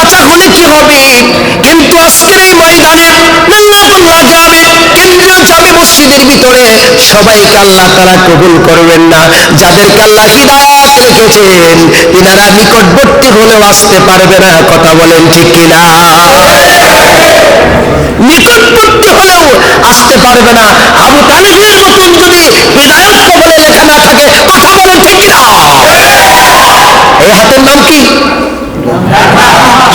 বাঁচা হলে কি হবে, কিন্তু আজকের এই ময়দানে আল্লাহ যাবে, কেন্দ্রীয় যাবে মসজিদের ভিতরে, সবাইকে আল্লাহ তারা কবুল করবেন না। যাদেরকে আল্লাহ হিদায়াত রেখেছেন তিনারা নিকটবর্তী হলেও আসতে পারবে না। কথা বলেন ঠিক কিনা? নিকটবর্তী হলেও আসতে পারবে না। আবু তালেবের মতন যদি হিদায়াত কবলে লেখা না থাকে, কথা বলেন ঠিক কিনা? এই হাতের নাম কি?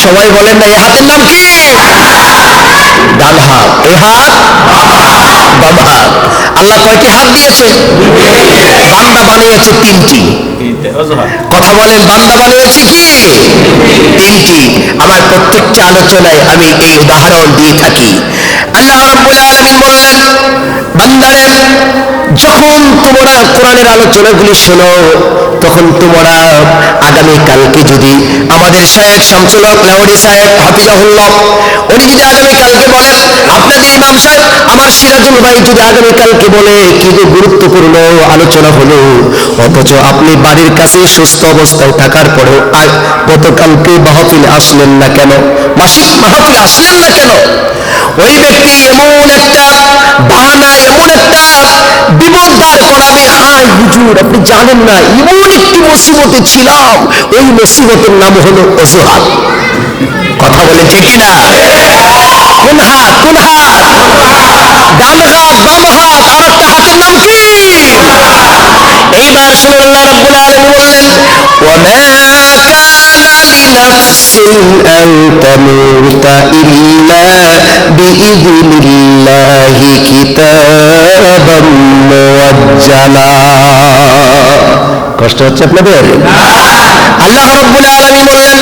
সবাই বলেন না, এই হাতের নাম কি? ডান হাত। এই হাত বাম হাত। আল্লাহ কয়টি হাত দিয়েছে? বান্দা বানিয়েছে তিনটি। কথা বলেন, বান্দা বানিয়েছে কি? তিনটি। আমার প্রত্যেকটা আলোচনায় আমি এই উদাহরণ দিয়ে থাকি। আল্লাহ রাব্বুল আলামিন বললেন, বান্দারে যখন তোমরা কোরআনের আলোচনাগুলি শোনো, তখন তোমরা আগামী কালকে যদি আমাদের শায়েখ শামসুল হক লাহোরী সাহেব হাফিজাহুল্লাহ উনি যদি আগামী কালকে বলেন, আপনাদের ইমাম সাহেব আমার সিরাজুল ভাই যদি আগামী কালকে বলে কি যে গুরুত্বপূর্ণ আলোচনা হলো, অথচ আপনি বাড়ির কাছে সুস্থ অবস্থায় থাকার পরেও গতকালকে মাহফিলে আসলেন না কেন, মাসিক মাহফিলে আসলেন না কেন? ওই ব্যক্তি এমন একটা বাহানা, এমন একটা বিপদ দাঁড় করাবে, হায় হুজুর আপনি জানেন না এমন একটি মুসিবতে ছিলাম, ওই মুসিবতের নাম হলো অজুহাত। কথা বলে ঠিক কিনা? কোন হাত? কোন হাত? ডান হাত, বাম হাত, আর একটা হাতের নাম কি? এইবার শুনুন, আল্লাহ রাব্বুল আলামিন বললেন, ওয়া মা কানা লিনাফসিন আন তামুতা ইল্লা বিইذনিল্লাহি কিতাবাম মুআজ্জালা। কষ্ট হচ্ছে আপনাদের? আল্লাহ রাব্বুল আলামিন বললেন,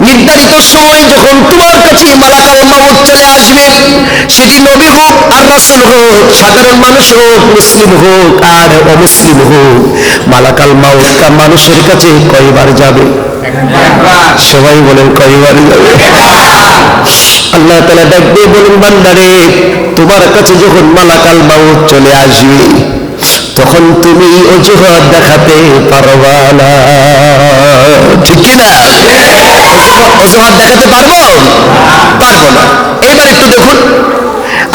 নির্ধারিত সময় যখন তোমার কাছে মালাকুল মউত চলে আসবে, সেটি নবী হোক আর রাসূল হোক, সাধারণ মানুষ হোক, মুসলিম হোক আর অমুসলিম হোক, মালাকুল মউত মানুষের কাছে কয়বার যাবে? সবাই বলেন কয়বার যাবে? আল্লাহ তাআলা ডাক দিয়ে বলেন, বান্দারে তোমার কাছে যখন মালাকুল মউত চলে আসবে, তখন তুমি অজুহাত দেখাতে পারবা না। ঠিক কিনা? অজুহাত দেখাতে পারবো? পারবো না। এইবার একটু দেখুন,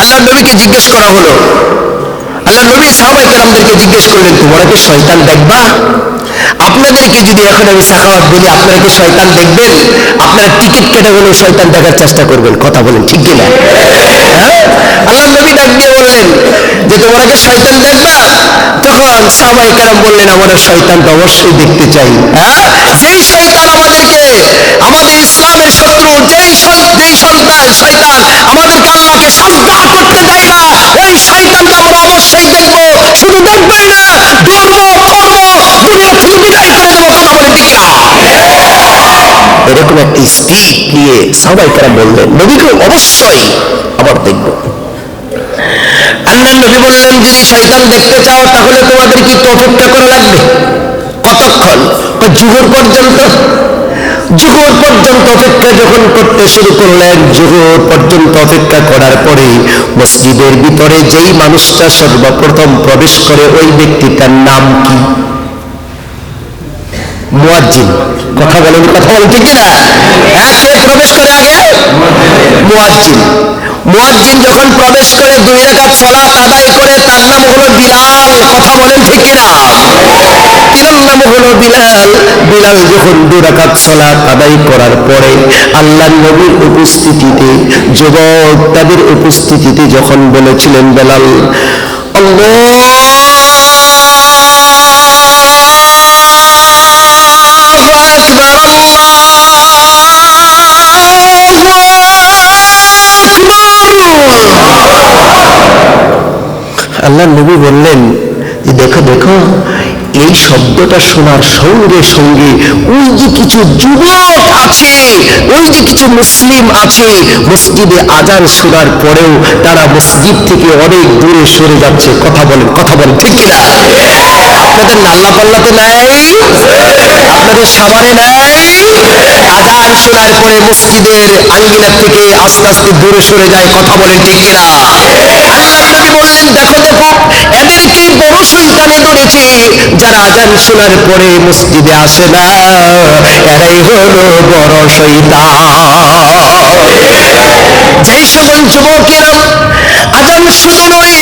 আল্লাহ নবীকে জিজ্ঞেস করা হলো, আল্লাহ নবী সাহাবায়ে কেরামদেরকে জিজ্ঞেস করলেন, তোমরা কি শয়তান দেখবা? আপনাদেরকে যদি এখন আমি সাখাওয়াত বলি, আপনারা কি শয়তান দেখবেন? আপনারা টিকিট কেটে হলেও শয়তান দেখার চেষ্টা করবেন। কথা বলেন ঠিক কিনা? হ্যাঁ, আল্লাহ নবী ডাক দিয়ে বললেন যে তোমরা কি শয়তান দেখবা? তখন সাহাবায়ে কেরাম বললেন, আমরা শয়তান তো অবশ্যই দেখতে চাই। হ্যাঁ, যেই শয়তান আমাদেরকে, আমাদের ইসলামের শত্রু, যেই শয়তান আমাদেরকে আল্লাহকে সাজদা করতে দেয় না, ওই শয়তানকে আমরা অবশ্যই দেখবো। শুধু দেখবই না, ধরবো, করবো, দুনিয়া থেকে বিদায় করে দেবো। কথা বলেন ঠিক কিনা? এরকম একটি স্পিড নিয়ে সাহাবায়ে কেরাম বললেন, নবীকে অবশ্যই আবার দেখবো। আল্লাহ নবী বললেন, যদি শয়তান দেখতে চাও তাহলে তোমাদের কি অপেক্ষা করা লাগবে? কতক্ষণ? জোহর পর্যন্ত। জোহর পর্যন্ত অপেক্ষা যখন করতে শুরু করলেন, জোহর পর্যন্ত অপেক্ষা করার পরে মসজিদের ভিতরে যেই মানুষটা সর্বপ্রথম প্রবেশ করে, ওই ব্যক্তিটার নাম কি? মুয়াজ্জিন। কথা বলেন, কথা বলেন ঠিক কিনা? কে প্রবেশ করে আগে? মুয়াজ্জিন। মুয়াজ্জিন যখন প্রবেশ করে 2 রাকাত সালাত আদায় করে, তার নাম হলো বিলাল। কথা বলেন ঠিক কিনা? তিনার নাম হলো বিলাল। বিলাল যখন 2 রাকাত সালাত আদায় করার পরে আল্লাহর নবীর উপস্থিতিতে, যুবক তাদের উপস্থিতিতে যখন বলেছিলেন, বেলাল আল্লাহ নবী বললেন যে দেখো দেখো, এই শব্দটা শোনার সঙ্গে সঙ্গে ওই যে কিছু যুবক আছে, ওই যে কিছু মুসলিম আছে, মসজিদে আজান শোনার পরেও তারা মসজিদ থেকে অনেক দূরে সরে যাচ্ছে। কথা বলেন, কথা বলেন ঠিক কিনা? আপনাদের নাল্লা পাল্লাতে নাই, আপনাদের সাভারে নাই, আজান শোনার পরে মসজিদের আঙ্গিনা থেকে আস্তে আস্তে দূরে সরে যায়। কথা বলেন ঠিক কিনা? আল্লাহর নবী বললেন, দেখো দেখো, এদেরকে বড় শয়তানে ধরেছে, যারা আজান শোনার পরে মসজিদে আসে না, এরাই হলো বড় শয়তান। যেই সকল যুবকেরা আজান শুধু নয়,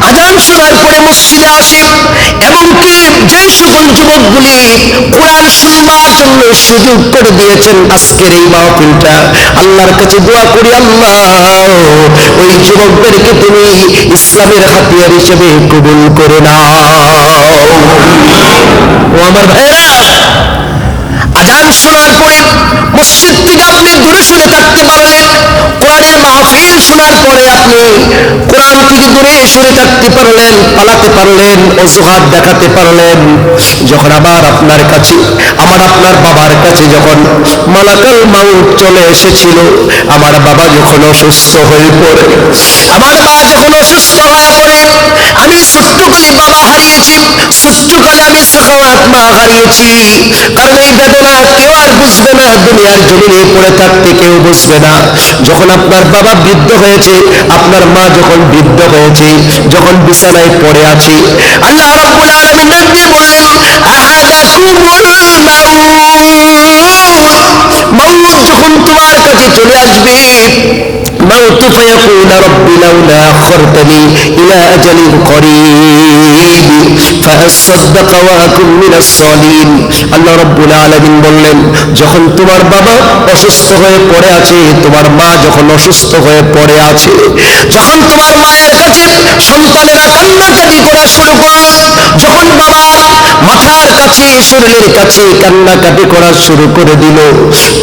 আজান শোনার পরে মসজিদে আসে, এমনকি যে সকল যুবকগুলি কোরআন শুনবার জন্য সুযোগ করে দিয়েছেন আজকের এই মাহফিলটা, আল্লাহর কাছে দোয়া করি, আল্লাহ ওই যুবকদেরকে তুমি ইসলামের হাতিয়ার হিসেবে কবুল করে নাও। ও আমার ভাইরা, আজান শোনার পরে মসজিদ থেকে আপনি দূরে সরে থাকতে পারলেন, কোরআনের মাহফিল শোনার পরে আপনি কোরআন থেকে দূরে সরে থাকতে পারলেন, পালাতে পারলেন, অজুহাত দেখাতে পারলেন। যখন আবার আপনার কাছে, আমার আপনার বাবার কাছে যখন মালাকাল মাউত চলে এসেছিল, আমার বাবা যখন অসুস্থ হয়ে পড়ে, আমার মা যখন অসুস্থ হয়ে পড়ে, আমি ছোট্টকালে বাবা হারিয়েছি, ছোট্টকালে আমি সাখাওয়াত মা হারিয়েছি। কারণ এই বেদনা কেউ আর বুঝবে না, দুনিয়ার জমিনে পড়ে থাকতে কেউ বুঝবে না। যখন আপনার বাবা বৃদ্ধ হয়েছে, আপনার মা যখন বৃদ্ধ হয়েছে, যখন বিছানায় পড়ে আছে, আল্লাহ রাব্বুল আলামিন ডাক দিয়ে বললেন, আহাদাকুমুল মাউত যখন তোমার কাছে চলে আসবে, মাউত ফায়াকুল রব্বি লাউলা আখরতানি ইলা আজালিন করিব ফাআসাদদাক ওয়া আকুন মিনাস সালিহিন। আল্লাহ রাব্বুল আলামিন বললেন, যখন তোমার বাবা অসুস্থ হয়ে পড়ে আছে, তোমার মা যখন অসুস্থ হয়ে পড়ে আছে, যখন তোমার মায়ের কাছে সন্তানেরা কান্নাকাটি করা শুরু করলো, যখন বাবার মাথার কাছে, শরীরের কাছে কান্নাকাটি করা শুরু করে দিল,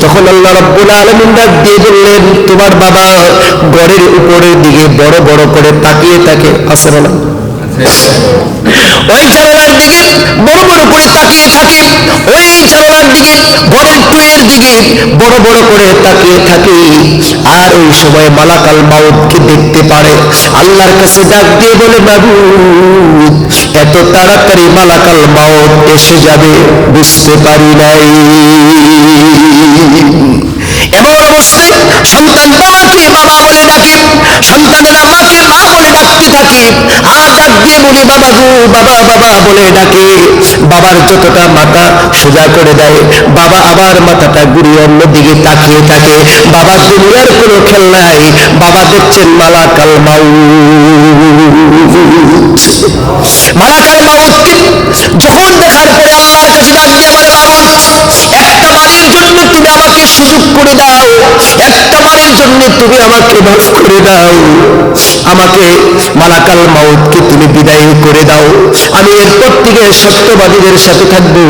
তখন আল্লাহ রাব্বুল আলামিন ডাক দিয়ে বললেন, তোমার বাবা ঘরের উপরের দিকে বড় বড় করে তাকিয়ে থাকে, আছে না? ওই জানালার দিকে বড় বড় করে তাকিয়ে থাকে, ওই জানালার দিকে, ঘরের টুয়ের দিকে বড় বড় করে তাকিয়ে থাকে। আর ওই সময় মালাকাল মাউতকে দেখতে পারে, আল্লাহর কাছে ডাক দিয়ে বলে, মাবুদ এত তাড়াতাড়ি মালাকাল মাউত এসে যাবে বুঝতে পারি নাই। এমন অবস্থায় সন্তান বাবাকে বাবা বলে ডাকে, সন্তানেরা মাকে মা বলে ডাকতে থাকে। আর ডাক দিয়ে বলি, বাবা গো বাবা, বাবা বলে ডাকে। বাবার যতটা মাথা সোজা করে দেয়, বাবা আবার মাথাটা ঘুরিয়ে অন্যদিকে তাকিয়ে থাকে। বাবা দুনিয়ার কোনো খেল নাই, বাবা দেখছেন মালাকাল মাউত। মালাকাল মাউতকে যখন দেখার পরে আল্লাহর কাছে ডাক দিয়ে বলে, মাবুদ একটা বারের জন্য তুমি আমাকে সুযোগ করে দাও, একটা বারের জন্য তুমি আমাকে মাফ করে দাও, আমাকে মালাকাল মাউতকে তুমি বিদায় করে দাও। আমি এরপর থেকে সত্যবাদীদের সাথে থাকবো,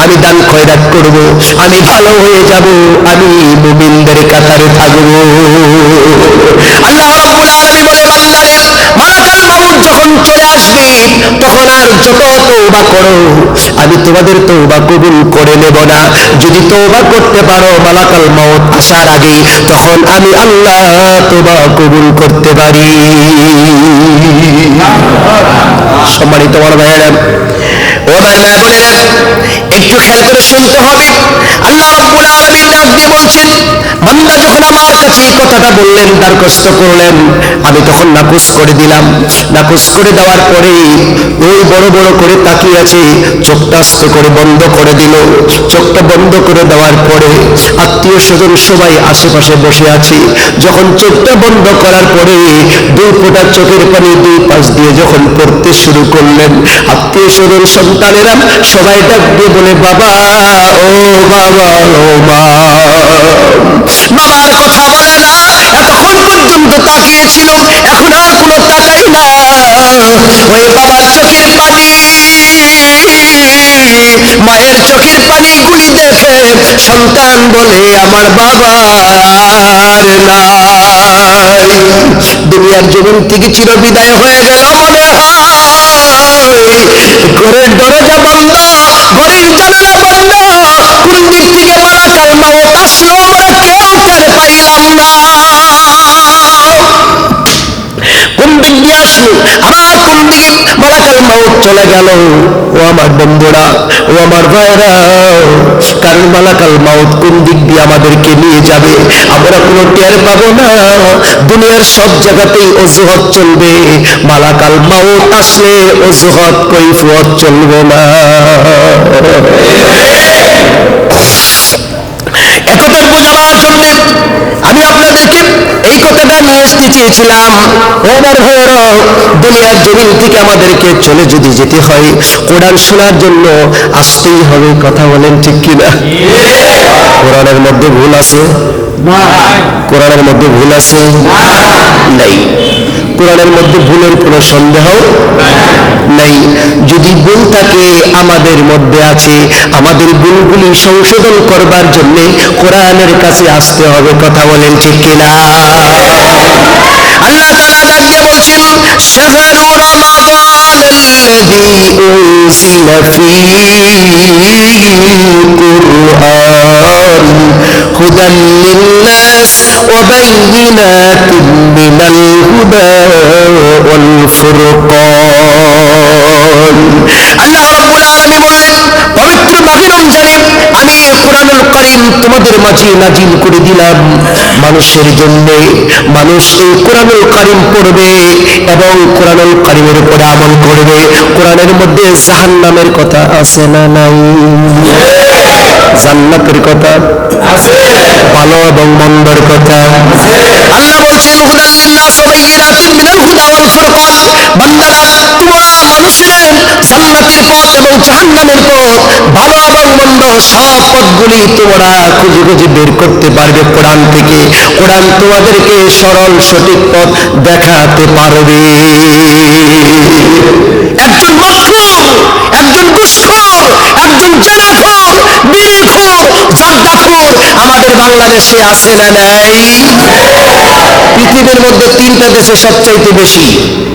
আমি দান খয়রাত করব, আমি ভালো হয়ে যাব, আমি মুমিনদের কাতারে থাকবো। আল্লাহ রাব্বুল আলামিন বলে, বান্দারে মালাকাল মাউত যখন চলে আসবে, তখন আর যত তওবা করো আমি তোমাদের তওবা কবুল করে নেব না। যদি তওবা করতে পারো মালাকাল মাউত আসার আগে, তখন আমি আল্লাহ তওবা কবুল করতে পারি। সম্মানিত বড় ভাইয়েরা, ও আমার মা বোনেরা, একটু খেয়াল করে শুনতে হবে। আল্লাহ রাব্বুল আলামিন ডাক দিয়ে বলছেন, বান্দা যখন আমার কাছে এই কথাটা বললেন, দরখাস্ত করলেন, আমি তখন নাকচ করে দিলাম। নাকচ করে দেওয়ার পরে ওই বড় বড় করে তাকিয়ে আছে, চোখটা আস্তে করে বন্ধ করে দিল। চোখটা বন্ধ করে দেওয়ার পরে আত্মীয় স্বজন সবাই আশেপাশে বসে আছে। যখন চোখটা বন্ধ করার পরে দুই ফোঁটা চোখের পানি দুই পাশ দিয়ে যখন পড়তে শুরু করলেন, আত্মীয় স্বজন সন্তানেরা সবাই ডাক দিয়ে বলে, বাবা ও বাবা ও মা। বাবার কথা বলে না, এতক্ষণ পর্যন্ত তাকিয়েছিল, এখন আর কোনো তাকাই না। ওই বাবার চোখের পানি, মায়ের চোখের পানি গুলি দেখে সন্তান বলে, আমার বাবা আর নাই, দুনিয়ার জমিন থেকে চিরবিদায় হয়ে গেল মনে হয়। ঘরের দরজা বন্ধ, ঘরের জানালা বন্ধ, কোন দিক থেকে মালাকাল মাউত আসলো আমরা কেউ টের পাইলাম না। কোন দিক দিয়ে আসলো, আবার কোন দিকে মালাকাল মাউত চলে গেল। ও আমার বন্ধুরা, ও আমার ভাইরা, কার মালাকাল মাউত কোন দিক দিয়ে আমাদেরকে নিয়ে যাবে আমরা কোনো টের পাবো না। দুনিয়ার সব জায়গাতেই অজুহাত চলবে, মালাকাল মাউত আসলে অজুহাত কৈফিয়ত চলবে না। একথার বোঝাবার জন্য আমি আপনাদেরকে এই কথাটা নিয়ে আসতে চেয়েছিলাম। ওমর ভাইয়েরা, দুনিয়ার জমিন থেকে আমাদেরকে চলে যদি যেতে হয়, কোরআন শোনার জন্য আসতেই হবে। কথা বলেন ঠিক কিনা? কোরআনের মধ্যে ভুল আছে? কোরআনের মধ্যে ভুল আছে? নাই। কোরআনের মধ্যে ভুলের কোনো সন্দেহ নাই। যদি ভুল থাকে আমাদের মধ্যে আছে, আমাদের ভুলগুলি সংশোধন করবার জন্য কোরআনের কাছে আসতে হবে। কথা বলেন ঠিক কিনা? আল্লাহ তাআলা ডাক দিয়ে বলছেন, শাহরু রমাদানাল্লাযী উনজিলা ফীহিল কুরআন হুদাল লিন্নাস ওয়া বাইয়িনাতিন মিনাল হুদা ওয়াল ফুরকান। আল্লাহ রাব্বুল আলামিন বললেন, পবিত্র মাহে রমজানে আমি কোরআনুল কারীম তোমাদের মাঝে নাজিল করে দিলাম মানুষের জন্য। মানুষ এই কোরআনুল কারীম পড়বে এবং কোরআনুল কারীমের উপরে আমল করবে। কোরআনের মধ্যে জাহান্নামের কথা আছে না নাই? জান্নাতের কথা আছে, ভালো এবং মন্দর কথা আছে। আল্লাহ বলছেন, হুদাল লিন্নাস ওয়া বাইয়িনাতিন মিনাল হুদা ওয়াল ফুরকান। বান্দারা, তোমরা মানুষের জান্নাতের পথ এবং জাহান্নামের পথ, ভালো এবং মন্দ সব পথগুলি তোমরা খুঁজে খুঁজে বের করতে পারবে কোরআন থেকে। কোরআন তোমাদেরকে সরল সঠিক পথ দেখাতে পারবে। একজন মদখোর, একজন ঘুষখোর, একজন জেনাখোর, বিড়িখোর, জর্দাখোর আমাদের বাংলাদেশে আছে না নাই? পৃথিবীর মধ্যে 3টা দেশে সবচাইতে বেশি।